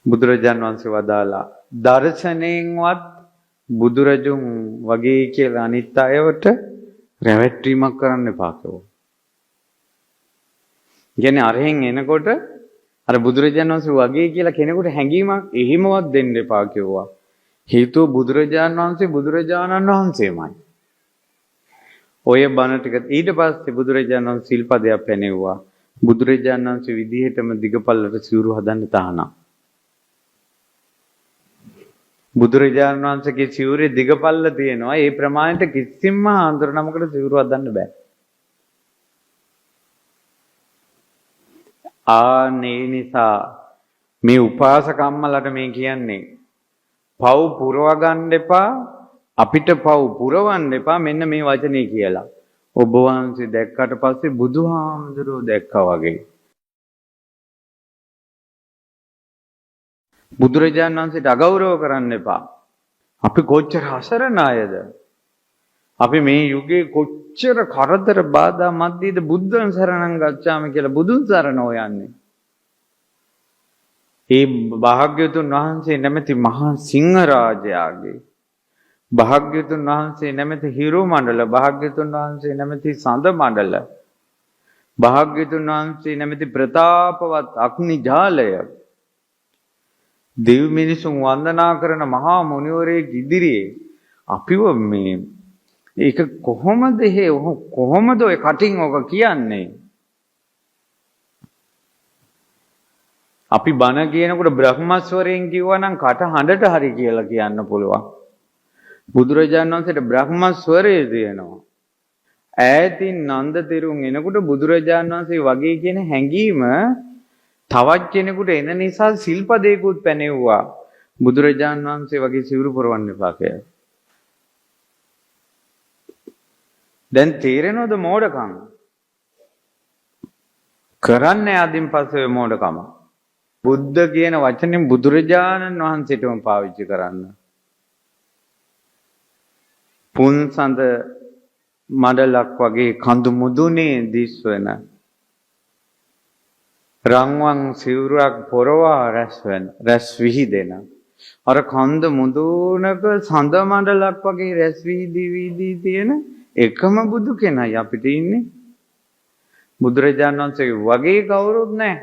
බුදුරජාණන් වහන්සේ වදාලා දර්ශනයෙන්වත් බුදුරජුන් වගේ කියලා අනිත් අයවට රැවට්ටීමක් කරන්න එපා කිව්වා. කියන්නේ අරහෙන් එනකොට අර බුදුරජාණන් වහන්සේ වගේ කියලා කෙනෙකුට හැඟීමක් එහෙමවත් දෙන්න එපා කිව්වා. හේතුව බුදුරජාණන් වහන්සේමයි. ඔය බණ ටික ඊට පස්සේ බුදුරජාණන් වහන්සේ සිල්පදයක් පැනෙව්වා. බුදුරජාණන් වහන්සේ විදිහටම දිගපල්ලට සිවුරු හදන්න තහනම්. බුදුරජාණන් වහන්සේගේ සිවුරේ දිගපල්ල තියෙනවා. ඒ ප්‍රමාණයට කිසිම ආන්දර නමකට සිවුරු හදන්න බෑ. ආනේ නිසා මේ උපාසකම්මලට මේ කියන්නේ පව් පුරව ගන්න එපා, අපිට පව් පුරවන්න එපා මෙන්න මේ වචනේ කියලා. ඔබ වහන්සේ දැක්කට පස්සේ බුදුහාමුදුරුවෝ දැක්කා වගේ. බුදුරජාණන් වහන්සේට අගෞරව කරන්න එපා. අපි කොච්චර අසරණ අයද? අපි මේ යුගයේ කොච්චර කරදර බාධා මැද්දේද බුද්ධං සරණං ගච්ඡාමි කියලා බුදුන් සරණ හොයන්නේ. ඒ භාග්‍යවතුන් වහන්සේ නැමැති මහා සිංහ රාජයාගේ, භාග්‍යවතුන් වහන්සේ නැමැති හිරු මණ්ඩල, භාග්‍යවතුන් වහන්සේ නැමැති සඳ මණ්ඩල, භාග්‍යවතුන් වහන්සේ නැමැති ප්‍රතාපවත් අග්නි ජාලය, දෙව් මිනිසුන් වන්දනා කරන මහා මුනිවරයෙක් ඉදිරියේ අපිව මේ ඒක කොහොමද ඔය කටින් ඔක කියන්නේ? අපි බණ කියනකොට බ්‍රහ්මස්වරයෙන් කිව්වනම් කට හඬට හරි කියලා කියන්න පුළුවන්. බුදුරජාණන් වහන්සේට බ්‍රහ්මස්වරය තියෙනවා. ඈතින් නන්ද තෙරුන් එනකොට බුදුරජාණන් වහන්සේ වගේ කියන හැඟීම තවත් කෙනෙකුට එන නිසා සිල්පදේකුත් පැනෙව්වා. බුදුරජාණන් වහන්සේ වගේ සිවුරු පොරවන්න එපා කියලා. දැන් තේරෙනවද මෝඩකම? කරන්නේ අදින් පස්සේ මෝඩකම. බුද්ධ කියන වචනේ බුදුරජාණන් වහන්සේටම පාවිච්චි කරන්න. පුන්සඳ මඩලක් වගේ කඳු මුදුනේ දිස්වන රන්වන් සිවුරක් පොරවා රැස් විහිදෙන අර කඳ මුදුනක සඳ මඩලක් වගේ රැස් විහිදී තියෙන එකම බුදු කෙනයි අපිට ඉන්නේ. බුදුරජාණන් වහන්සේ වගේ කවුරුත් නැහැ.